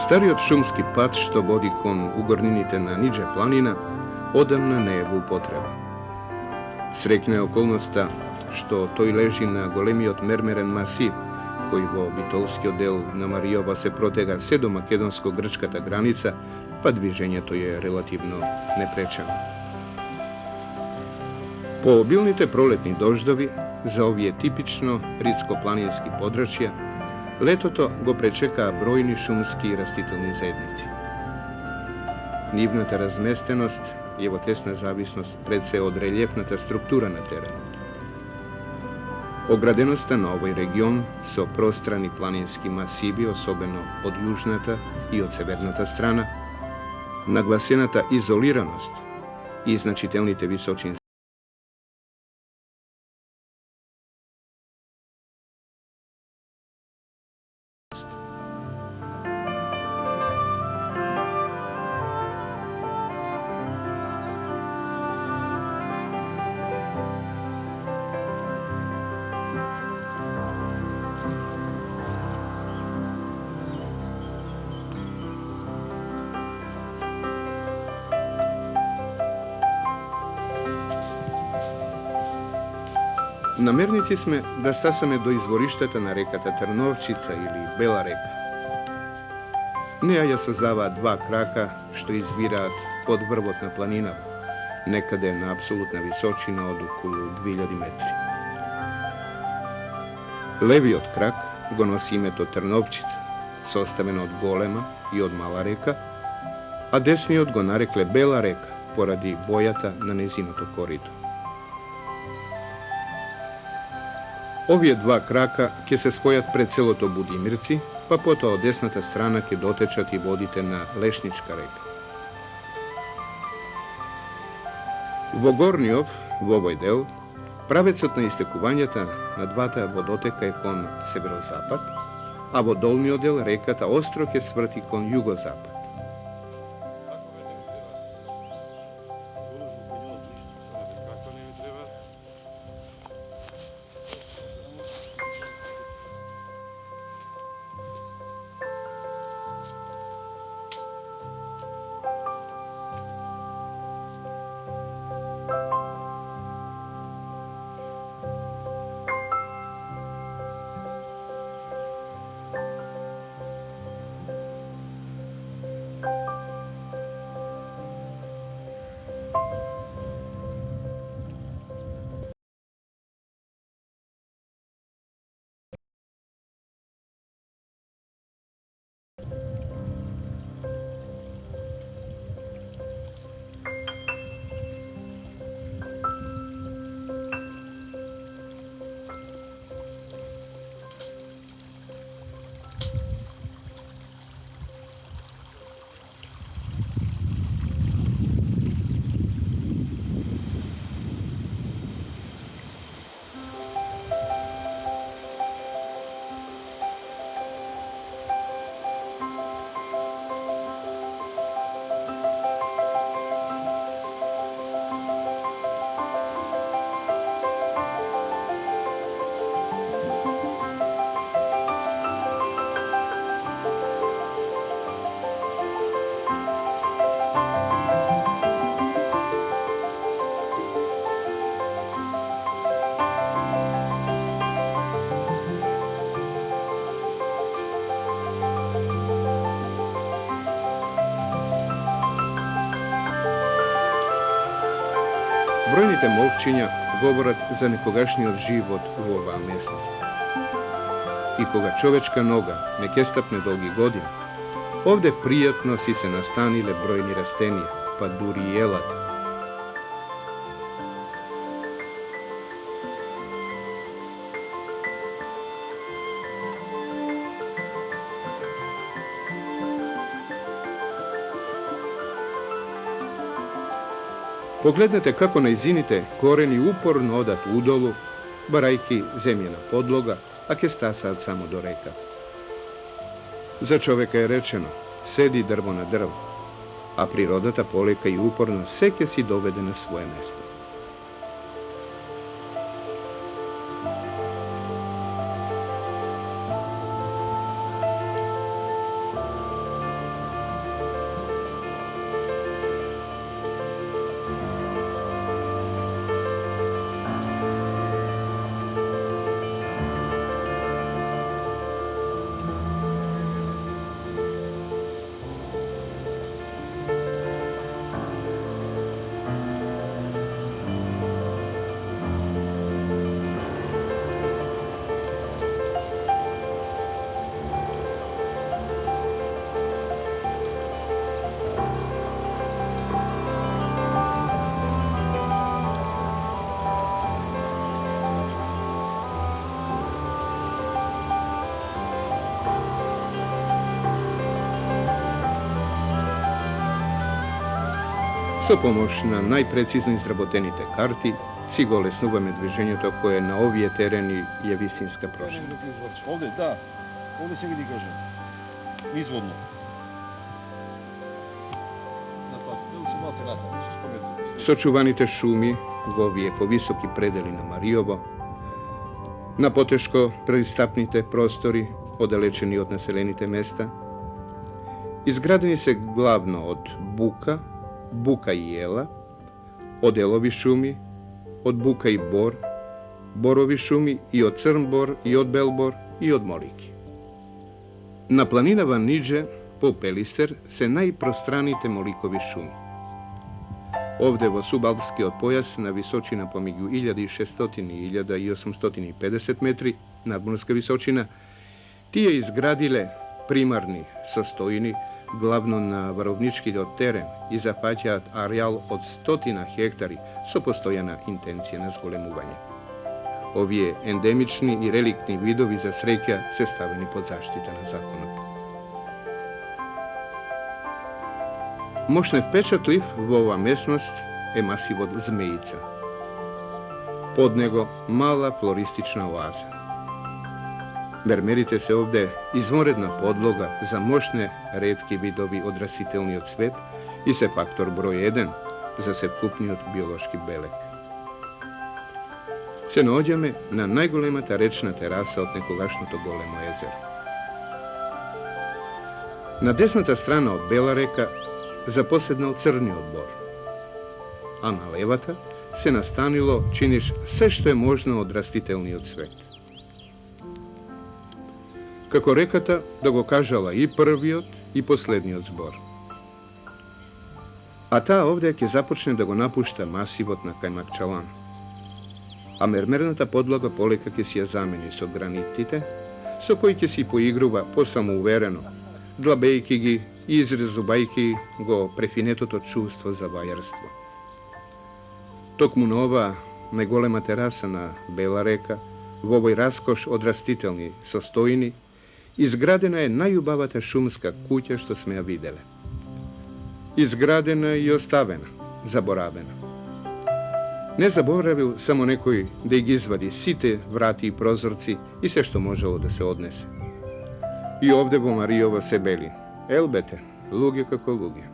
Stari od šumski pat što vodi kon ugorninite na niđe planina, odamna ne je v upotreba. Srekna je okolnosta što toj leži na golemi od mermeren masiv, koji vo bitolski odel Namarijova se protega sve do makedonsko-grčkata granica, pa dviženje to je relativno neprečeno. Po obilnite proletni doždovi, za ovije tipično ritsko-planinski područja, letoto go prečeka brojni šumski i rastitelni zajednici. Nivnata razmestenost je vo tesna zavisnost predse od reljefnata struktura na terenu. Ogradenostan na ovoj region so prostrani planinski masivi, osobeno od južnata i od severnata strana, naglasenata izoliranost i značitelnite visočinske. Namernici sme da stasame do izvorišteta na rekata Trnovčica ili Bela reka. Neja sozdava dva kraka što izvirat pod vrvotna planina, nekada je na apsolutna visočina od okolo 2000 metri. Levi od krak go nosi imeto Trnovčica, sostaveno od golema i od mala reka, a desni od go narekle Bela reka, poradi bojata na nezinoto korito. Ovije dva kraka ke se spojat pred celo to Budimirci, pa poto od desnata strana ke dotečat i vodite na Lešnička reka. Vo gornjov, v ovoj del, pravecotna istekovanjata na dvata vodoteka je kon severozapad, a vo dolnji del rekata Ostroke svrti kon jugozapad. Brojnite molčinja govorat za nekogašnji od život u ova mjesnost. I koga čovečka noga ne kestapne dolgi godin, ovde prijatno si se nastanile brojni rastenije, pa duri i jelata. Pogledajte kako na izinite koreni uporno odat udolu, barajki zemljena podloga, a ke sta sad samo do reka. Za čoveka je rečeno, sedi drvo na drvo, a prirodata poleka i uporno seke si dovede na svoje mesto. Со помощ на најпрецизно изработените карти си го леснуваме движењето кое на овие терени е вистинска прошка. Овде, да. Овде се види, кажем. Изводно. Сочуваните шуми во овие повисоки предели на Мариово, на потешко предистапните простори, оддалечени од населените места, изградени се главно од бука, бука и ела, од елови шуми, од бука и бор, борови шуми и од црн бор, и од бел бор, и од молики. На планина Ванидже, по Пелистер, се најпространите моликови шуми. Овде во субалпскиот појас на височина помеѓу 1600 и 1850 метри надморска височина, тие изградиле примарни состојни главно на варовничкиот терен и зафаќаат ареал од 100 хектари со постојана интенција на зголемување. Овие ендемични и реликтни видови за среќа се ставени под заштита на законот. Мошно впечатлив во ова местност е масивот Змеица. Под него мала флористична оаза. Мермерите се овде изморедна подлога за мощне ретки видови од растителниот свет и се фактор број 1 за севкупниот биолошки белек. Се наоѓаме на најголемата речна тераса од некогашното големо езеро. На десната страна од Бела река запоседнал црниот бор, а на левата се настанило, чиниш, се што е можно од растителниот свет. Како реката да го кажала и првиот и последниот збор. А таа овде ќе започне да го напушта масивот на Кајмакчалан, а мермерната подлога полека ќе си ја замени со гранитите, со кои ќе си поигрува посамоуверено, длабејки ги и изрезубајки го префинетото чувство за вајарство. Токму на ова најголема тераса на Бела река, во овој раскош од растителни состојни, изградена е најубавата шумска куќа што сме ја виделе. Изградена и оставена, заборавена. Не заборавил само некој да ги извади сите врати и прозорци и се што можело да се однесе. И овде во Мариово се бели: елбете, луѓе како луѓе.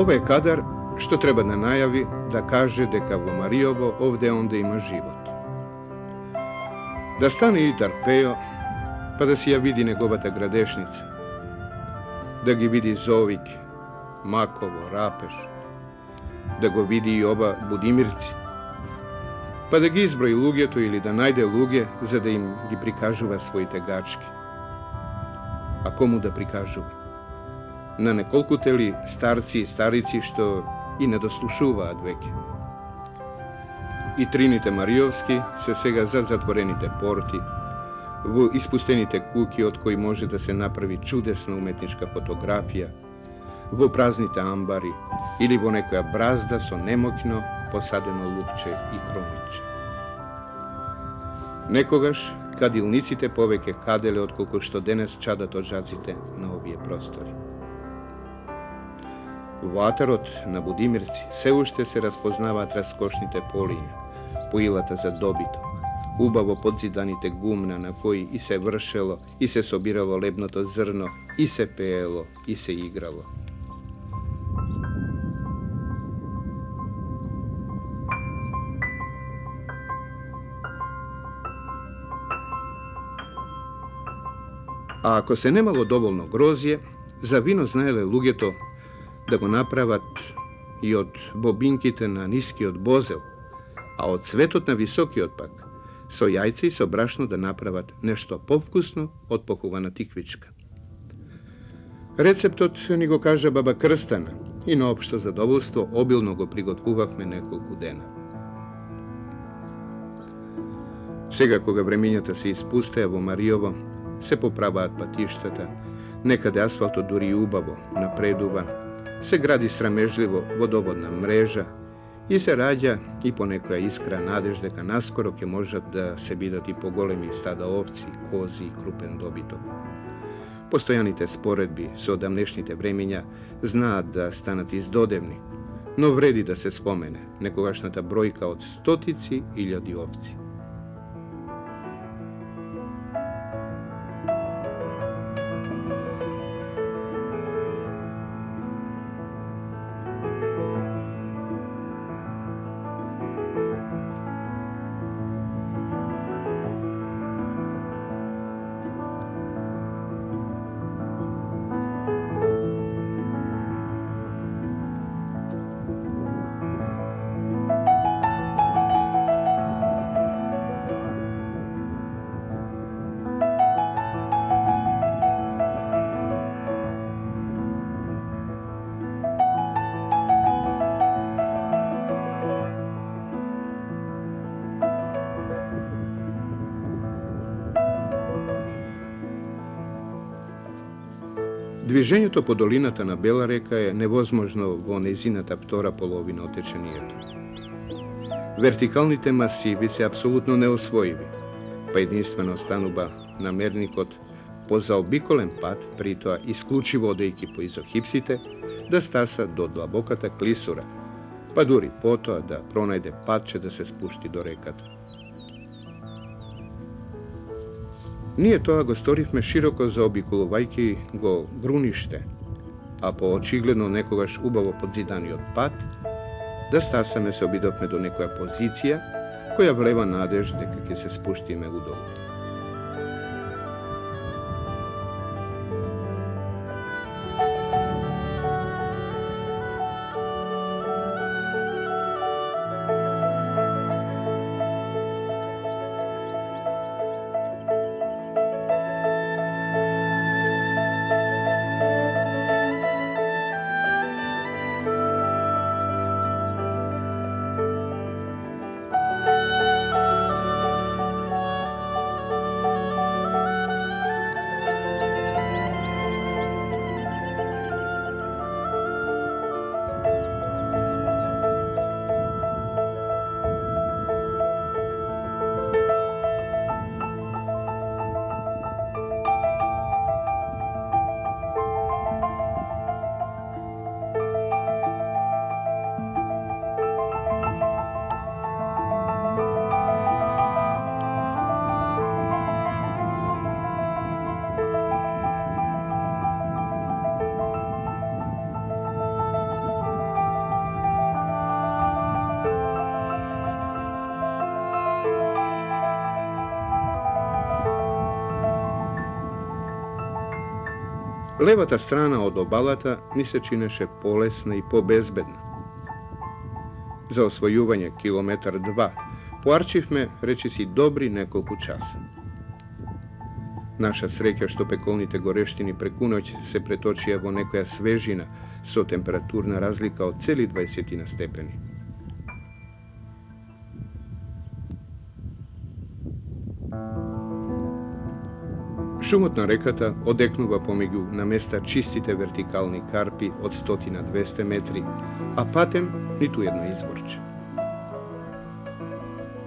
Ова е кадар што треба да најави, да каже дека во Мариово овде онде има живот. Да стане и Тарпео, па да си ја види неговата градешница. Да ги види Зовик, Маково, Рапеш. Да го види и оба Будимирци. Па да ги изброи луѓето или да најде луѓе за да им ги прикажува своите гачки. А кому да прикажува? На неколкуте ли старци и старици што и не дослушуваат веќе. И трините Мариовски се сега зад затворените порти, во испустените куќи од кои може да се направи чудесна уметничка фотографија, во празните амбари или во некоја бразда со немокно посадено лупче и кромиче. Некогаш кадилниците повеќе каделе отколку што денес чадат од жаците на овие простори. Во атарот на Будимирци се уште се распознаваат раскошните полиња, поилата за добиток, убаво подзиданите гумна на кои и се вршело, и се собирало лебното зрно, и се пеело, и се играло. A ako se nemalo dovoljno grozje, za vino znajele lugeto da go napravat i od bobinkite na niski od bozel, a od cvetot na visoki otpak, so jajce i so brašno da napravat nešto povkusno od pohuvana tikvička. Recept od ni go kaže baba Krstana i na opšto zadovoljstvo obilno go prigotkuvahme nekoliko dena. Сега кога времењата се испустеа во Мариово, се поправаат патиштата, некаде асфалтот дури и убаво напредува, се гради срамежливо водоводна мрежа и се раѓа и по некоја искра надеж дека наскоро ќе можат да се бидат и поголеми стада овци, кози и крупен добиток. Постојаните споредби со одамнешните времења знаат да станат издодевни, но вреди да се спомене некогашната бројка од стотици илјади овци. Движењето по долината на Бела река е невозможно во незината втора половина од течението. Вертикалните масиви се апсолутно неосвоиви, па единствено останува намерникот по заобиколен пат, при тоа исклучиво одејќи по изохипсите, да стаса до длабоката клисура, па дури потоа да пронајде патче да се спушти до реката. Ние тоа го сторивме широко заобиколувајќи го груниште, а по очигледно некогаш убаво подзиданиот пат, да стасаме се обидовме до некоја позиција која влева надеж дека ќе се спуштиме удолу. Левата страна од обалата ни се чинеше полесна и побезбедна. За освојување километар-два поарчивме речиси добри неколку часа. Наша среќа што пеколните горештини преку ноќ се преточија во некоја свежина со температурна разлика од цели 20 степени. Шумот на реката одекнува помеѓу на места чистите вертикални карпи од 100-200 метри, а патем ниту едно изворче.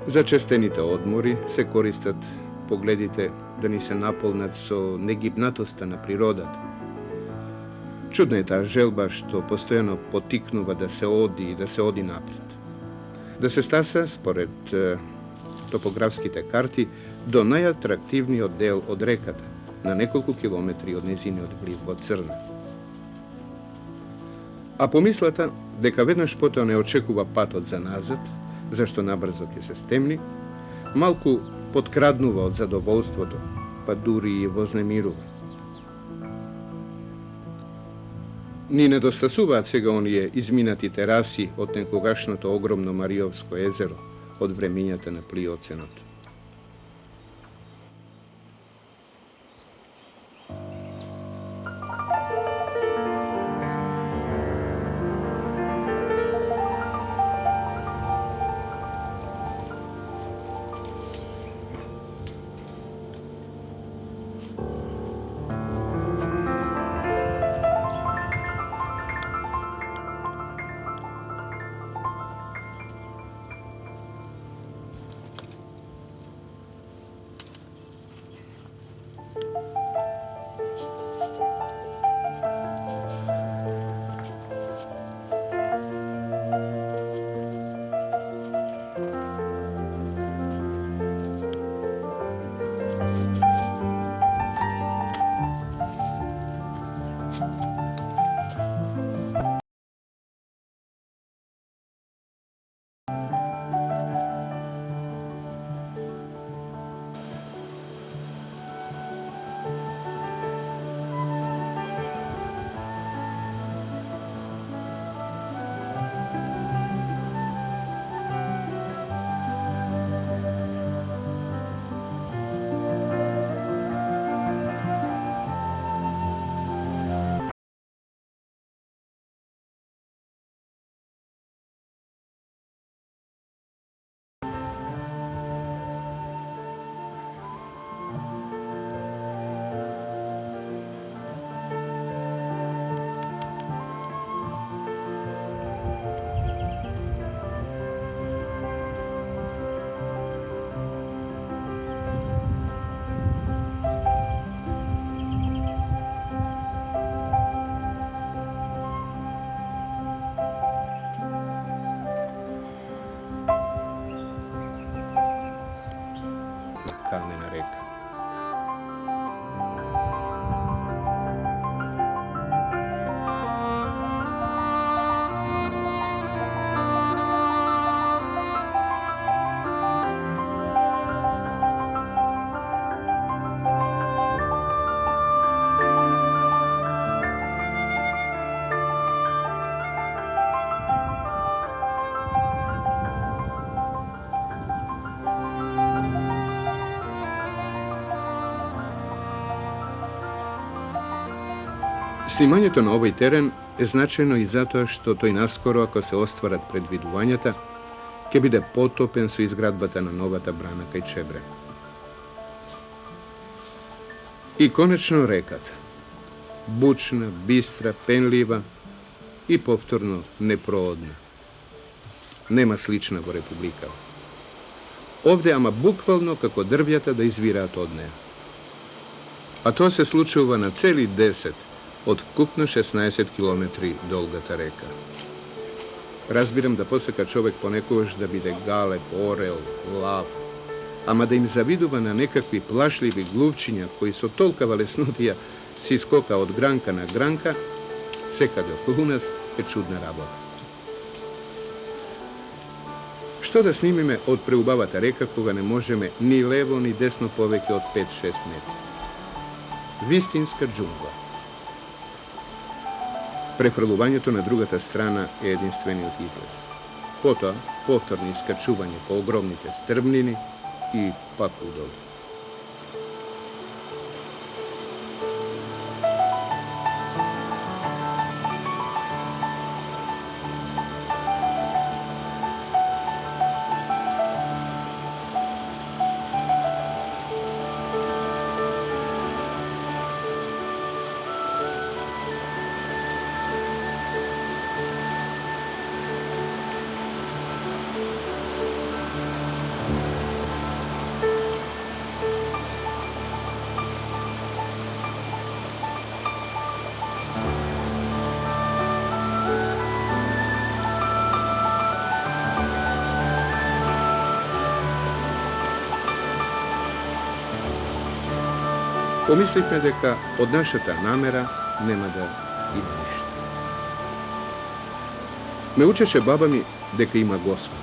За честените одмори се користат погледите да ни се наполнат со негибнатоста на природата. Чудна е таа желба што постојано потикнува да се оди и да се оди напред. Да се стаса, според топографските карти, до најатрактивниот дел од реката, на неколку километри од незиниот влив во Црна. А помислата дека веднаш потоа не очекува патот за назад, зашто набрзо ќе се стемни, малку подкраднува од задоволството, па дури и вознемирува. Ni nedostasovat se ga on je izminati terasi od nekogašno to ogromno Marijovsko jezero, od vreminjata na pliocenot. Kamena reka. Snimanjeto na ovaj teren je značajno i zato što to i naskoro, ako se ostvarat predvidovanjata, ke bide potopen su izgradbata na novata branaka i čebre. I konečno rekat, bučna, bistra, penljiva i povtorno neproodna. Nema slična go republika. Ovdje ama bukvalno kako drvjata da izvirat od neja. A to se slučajeva na celi 10 od kupno 16 km dolgata reka. Razbiram da posle kad čovek ponekoš da bide galeb, orel, lav, ama da im zaviduva na nekakvi plašljivi gluvčinja koji su tolika valesnutija si skoka od granka na granka, sekade oko nas je čudna rabota. Što da snimime od preubavata reka koga ne možeme ni levo ni desno poveke od 5-6 metara. Vistinska džungla. Prefrlovanjeto na drugata strana je jedinstveni od izlaz. Potom povtorni iskačuvanje po ogromnite strmnini i pak u dolu. Pomislite deka od našata namera nema da ima ništa. Me učeše baba mi deka ima Gospod,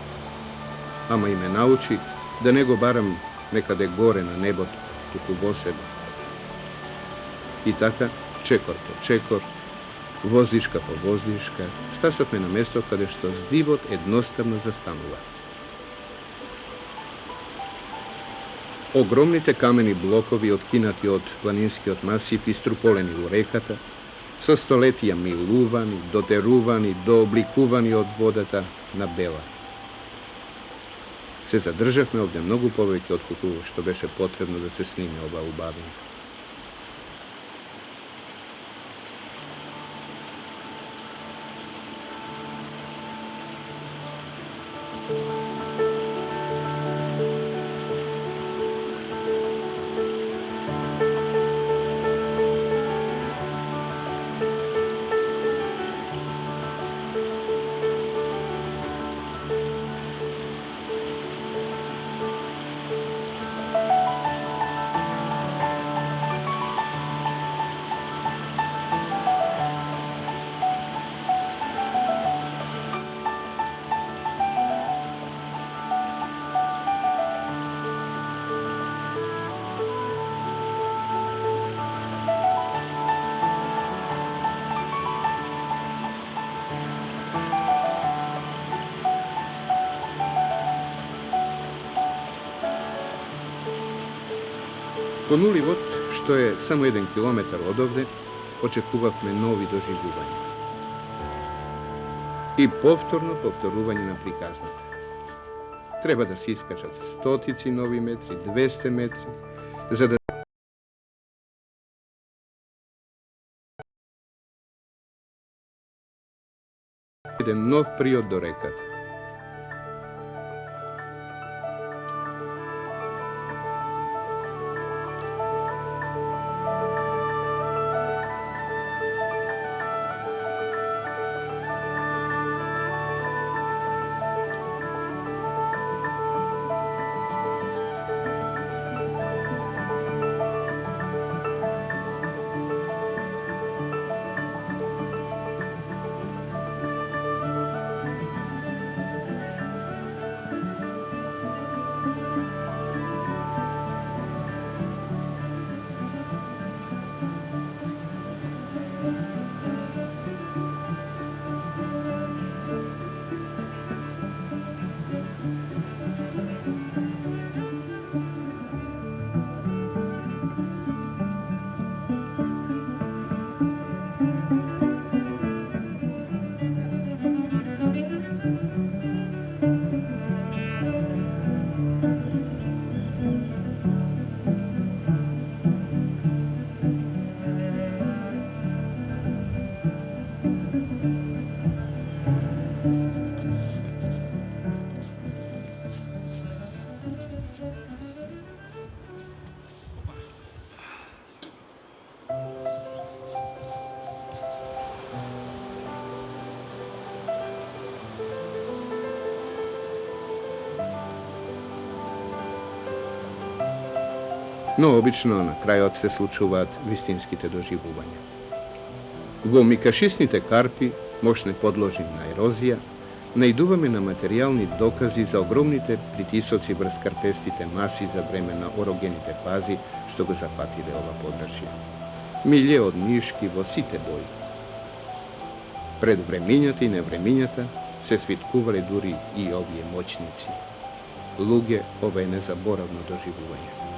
ama i me nauči da nego baram nekade gore na nebo tuku bo sebe. I taka čekor po čekor, Воздишка по воздишка, стасавме на место каде што здивот едноставно застанува. Огромните камени блокови откинати од планинскиот масив иструполени во реката, со столетија милувани, дотерувани, дообликувани од водата на бела. Се задржавме овде многу повеќе отколку што беше потребно да се сниме ова убавина. Понуливот, што е само 1 километар одовде, очекувавме нови доживувања. И повторно повторување на приказната. Треба да се искачат стотици нови метри, 200 метри, за да еден нов приод до реката. Но обично на крајот се случуваат вистинските доживувања. Во микашисните карпи, мощне подложени на ерозија, наидуваме на материјални докази за огромните притисоци врз карпестите маси за време на орогените фази што го зафатиле ова подрачје. Милје од нишки во сите бои. Пред времињата и невремињата се свиткувале дури и овие моќници. Луѓе, ова е незаборавно доживување.